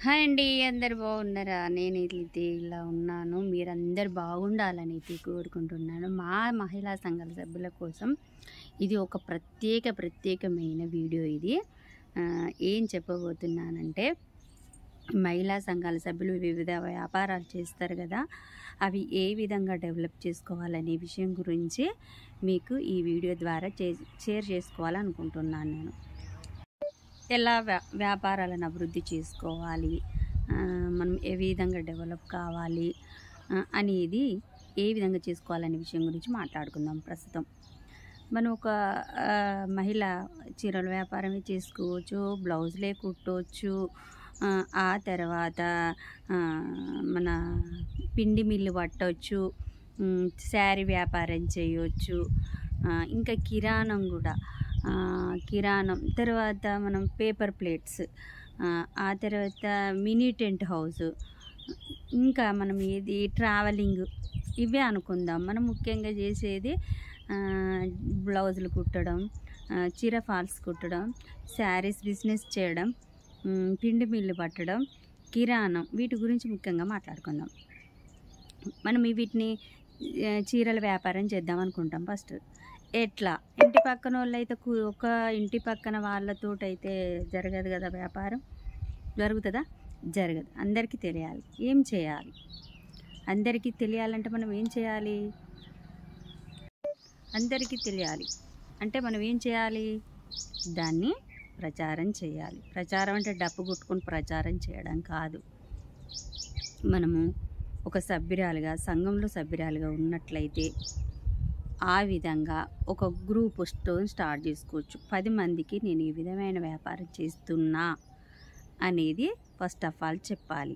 Hi అండి. అందరు బాగున్నారా? నేనైతే ఇలా ఉన్నాను. మీరందరూ బాగుండాలనైతే కోరుకుంటున్నాను. మా మహిళా సంఘాల సభ్యుల కోసం ఇది ఒక ప్రత్యేకమైన వీడియో ఇది. ఏం చెప్పబోతున్నానంటే, మహిళా సంఘాల సభ్యులు వివిధ వ్యాపారాలు చేస్తారు కదా, అవి ఏ విధంగా డెవలప్ చేసుకోవాలనే విషయం గురించి మీకు ఈ వీడియో ద్వారా షేర్ చేసుకోవాలనుకుంటున్నాను నేను. ఎలా వ్యాపారాలను అభివృద్ధి చేసుకోవాలి, మనం ఏ విధంగా డెవలప్ కావాలి అనేది ఏ విధంగా చేసుకోవాలనే విషయం గురించి మాట్లాడుకుందాం. ప్రస్తుతం మనం ఒక మహిళ చీరల వ్యాపారమే చేసుకోవచ్చు, బ్లౌజులే కుట్టవచ్చు, ఆ తర్వాత మన పిండి మిల్లు పట్టవచ్చు, శారీ వ్యాపారం చేయవచ్చు, ఇంకా కిరాణం కూడా, కిరాణం తర్వాత మనం పేపర్ ప్లేట్స్, ఆ తర్వాత మినీ టెంట్ హౌస్, ఇంకా మనం ఏది ట్రావెలింగ్, ఇవే అనుకుందాం. మనం ముఖ్యంగా చేసేది బ్లౌజులు కుట్టడం, చీర ఫాల్స్ కుట్టడం, శారీస్ బిజినెస్ చేయడం, పిండి మిల్లు పట్టడం, కిరాణం, వీటి గురించి ముఖ్యంగా మాట్లాడుకుందాం. మనం వీటిని చీరల వ్యాపారం చేద్దాం అనుకుంటాం. ఫస్ట్ ఎట్లా, ఇంటి పక్కన వాళ్ళు అయితే ఒక ఇంటి పక్కన వాళ్ళతోటైతే జరగదు కదా వ్యాపారం. జరుగుతుందా? జరగదు. అందరికీ తెలియాలి. ఏం చేయాలి? అందరికీ తెలియాలంటే మనం ఏం చేయాలి? అందరికీ తెలియాలి అంటే మనం ఏం చేయాలి? దాన్ని ప్రచారం చేయాలి. ప్రచారం అంటే డప్పు కొట్టుకుని ప్రచారం చేయడం కాదు. మనము ఒక సభ్యురాలుగా, సంఘంలో సభ్యురాలుగా ఉన్నట్లయితే ఆ విధంగా ఒక గ్రూప్ స్టార్ట్ చేసుకోవచ్చు. 10 మందికి నేను ఈ విధమైన వ్యాపారం చేస్తున్నా అనేది ఫస్ట్ ఆఫ్ ఆల్ చెప్పాలి.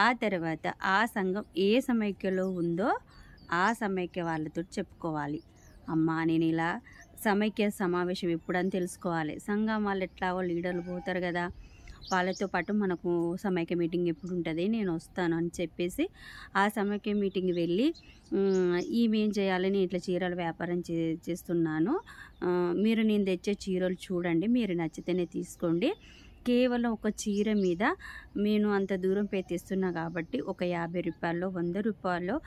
ఆ తర్వాత ఆ సంఘం ఏ సమైక్యలో ఉందో ఆ సమైక్య వాళ్ళతో చెప్పుకోవాలి. అమ్మా, నేను ఇలా సమైక్య సమావేశం ఎప్పుడని తెలుసుకోవాలి. సంఘం వాళ్ళు ఎట్లాగో లీడర్లు పోతారు కదా, వాళ్ళతో పాటు మనకు సమైక్య మీటింగ్ ఎప్పుడు ఉంటుంది, నేను వస్తాను అని చెప్పేసి ఆ సమైక్య మీటింగ్ వెళ్ళి, ఏం చేయాలి, నేను ఇట్లా చీరల వ్యాపారం చేస్తున్నాను, మీరు నేను తెచ్చే చీరలు చూడండి, మీరు నచ్చితేనే తీసుకోండి, కేవలం ఒక చీర మీద నేను అంత దూరం పే తెస్తున్నా కాబట్టి ఒక 50 రూపాయల్లో 100 రూపాయల్లో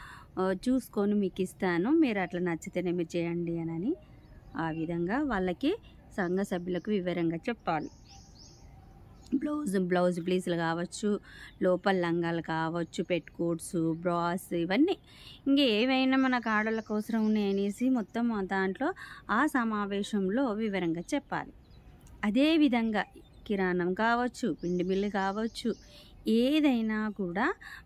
చూసుకొని మీకు ఇస్తాను, మీరు అట్లా నచ్చితేనే మీరు చేయండి అని ఆ విధంగా వాళ్ళకి సంఘ సభ్యులకు వివరంగా చెప్పాలి. బ్లౌజ్ ప్లీజులు కావచ్చు, లోపల లంగాలు కావచ్చు, పెట్ కోట్స్, బ్రాస్, ఇవన్నీ ఇంకా ఏవైనా మనకు ఆడళ్ళకు అవసరం ఉన్నాయనేసి మొత్తం దాంట్లో ఆ సమావేశంలో వివరంగా చెప్పాలి. అదేవిధంగా కిరాణం కావచ్చు, పిండి బిల్లు కావచ్చు, ఏదైనా కూడా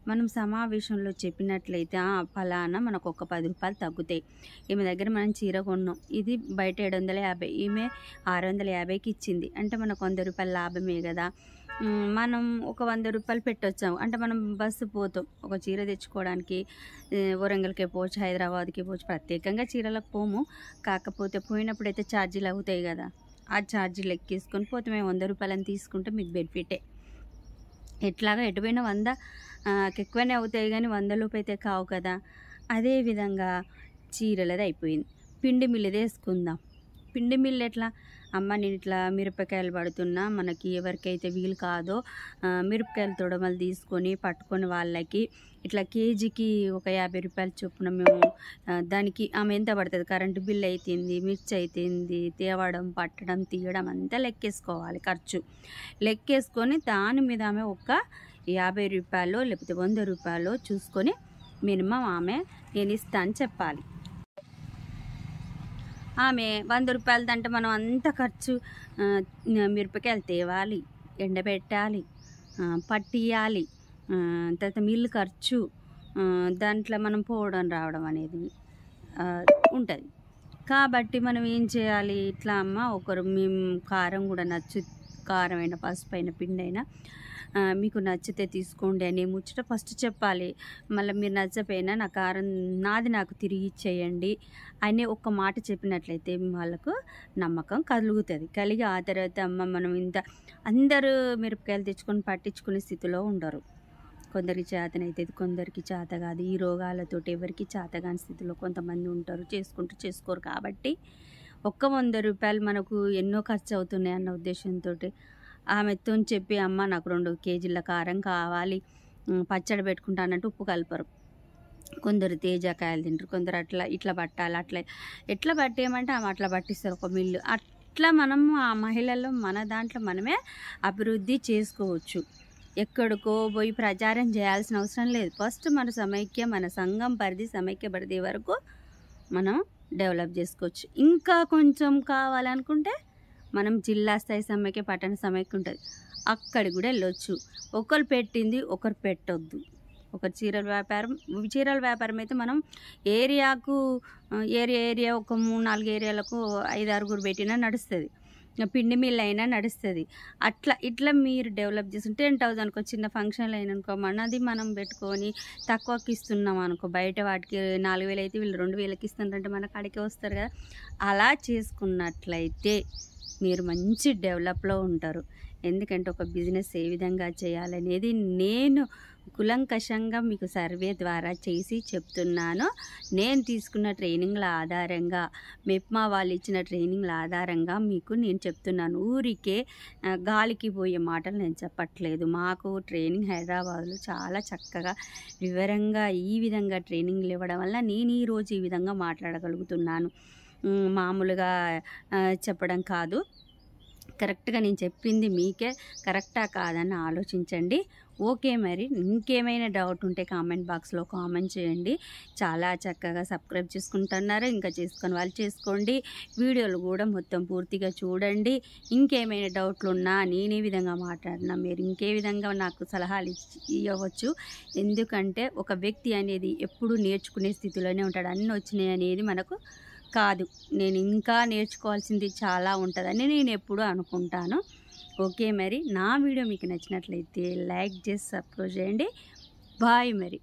మనం సమావేశంలో చెప్పినట్లయితే ఫలానా మనకు ఒక 10 రూపాయలు తగ్గుతాయి. ఈమె దగ్గర మనం చీర కొన్నాం, ఇది బయట 750, ఈమె 650కి ఇచ్చింది అంటే మనకు 100 రూపాయల లాభమే కదా. మనం ఒక 100 రూపాయలు పెట్టొచ్చాము అంటే మనం బస్సు పోతాం ఒక చీర తెచ్చుకోవడానికి, వరంగల్కే పోవచ్చు, హైదరాబాద్కి పోవచ్చు, ప్రత్యేకంగా చీరలకు పోము, కాకపోతే పోయినప్పుడైతే ఛార్జీలు అవుతాయి కదా, ఆ ఛార్జీలు ఎక్కేసుకొని పోతే మేము 100 రూపాయలని తీసుకుంటే మీకు బెనిఫిటే. ఎట్లాగా ఎటుపోయినా 100 ఎక్కువనే అవుతాయి కానీ 100 లోపు అయితే కావు కదా. అదేవిధంగా చీరలది అయిపోయింది. పిండి మిల్లు వేసుకుందాం. పిండి మిల్లు ఎట్లా, అమ్మ నేను ఇట్లా మిరపకాయలు పడుతున్నా, మనకి ఎవరికైతే వీలు కాదో మిరపకాయలు తొడమలు తీసుకొని పట్టుకొని వాళ్ళకి ఇట్లా కేజీకి ఒక 50 రూపాయల చొప్పున మేము దానికి ఆమె ఎంత పడుతుంది, కరెంటు బిల్లు అయితేంది, మిర్చి అయితేంది, తేవడం పట్టడం తీయడం అంతా లెక్కేసుకోవాలి. ఖర్చు లెక్కేసుకొని దాని మీద ఆమె ఒక 50 రూపాయలు లేకపోతే 100 రూపాయలు చూసుకొని మినిమం ఆమె నేను ఇస్తా అని చెప్పాలి. ఆమె 100 రూపాయలదంటే మనం అంత ఖర్చు, మిరపకాయలు తేవాలి, ఎండబెట్టాలి, పట్టియాలి, తర్వాత మిల్లు ఖర్చు, దాంట్లో మనం పోవడం రావడం అనేది ఉంటుంది. కాబట్టి మనం ఏం చేయాలి, ఇట్లా అమ్మ ఒకరు మేము కారం కూడా కారమైన, పసుపైన, పిండైనా మీకు నచ్చితే తీసుకోండి అనే ముచ్చట ఫస్ట్ చెప్పాలి. మళ్ళీ మీరు నచ్చపోయినా నా కారం నాది నాకు తిరిగి ఇచ్చేయండి అనే ఒక్క మాట చెప్పినట్లయితే వాళ్ళకు నమ్మకం కలుగుతుంది. కలిగి ఆ తర్వాత అమ్మ మనం అందరూ మిరపకాయలు తెచ్చుకొని పట్టించుకునే స్థితిలో ఉండరు. కొందరికి చేతనైతే కొందరికి చేత కాదు. ఈ రోగాలతోటి ఎవరికి చేతగాని స్థితిలో కొంతమంది ఉంటారు, చేసుకోరు. కాబట్టి ఒక్క 100 రూపాయలు మనకు ఎన్నో ఖర్చు అవుతున్నాయి అన్న ఉద్దేశంతో ఆమెతో చెప్పి అమ్మ నాకు 2 కేజీల కారం కావాలి, పచ్చడి పెట్టుకుంటానంటే ఉప్పు కలపరు. కొందరు తేజకాయలు తింటారు, కొందరు అట్లా ఇట్లా పట్టాలి, అట్లా ఎట్లా పట్టేయమంటే ఆమె అట్లా పట్టిస్తారు ఒక మిల్లు. అట్లా మనం ఆ మహిళల్లో మన దాంట్లో మనమే అభివృద్ధి చేసుకోవచ్చు. ఎక్కడికో పోయి ప్రచారం చేయాల్సిన అవసరం లేదు. ఫస్ట్ మన సమైక్య, మన సంఘం పరిధి సమైక్య పరిధి వరకు మనం డెవలప్ చేసుకోవచ్చు. ఇంకా కొంచెం కావాలనుకుంటే మనం జిల్లా స్థాయి సమైక్య, పట్టణ సమైక్య ఉంటుంది, అక్కడికి కూడా వెళ్ళొచ్చు. ఒకరు పెట్టింది ఒకరు పెట్టొద్దు. ఒక చీరల వ్యాపారం అయితే మనం ఏరియాకు ఏరియా ఒక 3-4 ఏరియాలకు 5-6 పెట్టినా నడుస్తుంది. పిండి మిల్ అయినా నడుస్తుంది. ఇట్లా మీరు డెవలప్ చేసుకుంటే 10,000కు చిన్న ఫంక్షన్లు అయిననుకో మనది మనం పెట్టుకొని తక్కువకి ఇస్తున్నాం అనుకో, బయట వాటికి 4,000 అయితే వీళ్ళు 2,000కి ఇస్తున్నారంటే మన కాడికే వస్తారు కదా. అలా చేసుకున్నట్లయితే మీరు మంచి డెవలప్లో ఉంటారు. ఎందుకంటే ఒక బిజినెస్ ఏ విధంగా చేయాలనేది నేను కులంకషంగా మీకు సర్వే ద్వారా చేసి చెప్తున్నాను. నేను తీసుకున్న ట్రైనింగ్ల ఆధారంగా, మెప్మా వాళ్ళు ఇచ్చిన ట్రైనింగ్ల ఆధారంగా మీకు నేను చెప్తున్నాను. ఊరికే గాలికి పోయే మాటలు నేను చెప్పట్లేదు. మాకు ట్రైనింగ్ హైదరాబాద్లో చాలా చక్కగా వివరంగా ఈ విధంగా ట్రైనింగ్లు ఇవ్వడం వల్ల నేను ఈరోజు ఈ విధంగా మాట్లాడగలుగుతున్నాను. మామూలుగా చెప్పడం కాదు. కరెక్ట్గా నేను చెప్పింది మీకే కరెక్టా కాదని ఆలోచించండి. ఓకే, మరి ఇంకేమైనా డౌట్ ఉంటే కామెంట్ బాక్స్లో కామెంట్ చేయండి. చాలా చక్కగా సబ్స్క్రైబ్ చేసుకుంటున్నారు, ఇంకా చేసుకొని వాళ్ళు చేసుకోండి. వీడియోలు కూడా మొత్తం పూర్తిగా చూడండి. ఇంకేమైనా డౌట్లు ఉన్నా, నేను ఏ విధంగా మాట్లాడినా మీరు ఇంకే విధంగా నాకు సలహాలు ఇవ్వచ్చు. ఎందుకంటే ఒక వ్యక్తి అనేది ఎప్పుడూ నేర్చుకునే స్థితిలోనే ఉంటాడు. అన్నీ వచ్చినాయి అనేది మనకు కాదు. నేను ఇంకా నేర్చుకోవాల్సింది చాలా ఉంటుందని నేను ఎప్పుడూ అనుకుంటాను. ఓకే, మరి నా వీడియో మీకు నచ్చినట్లయితే లైక్ చేసి సబ్స్క్రైబ్ చేయండి. బాయ్ మరి.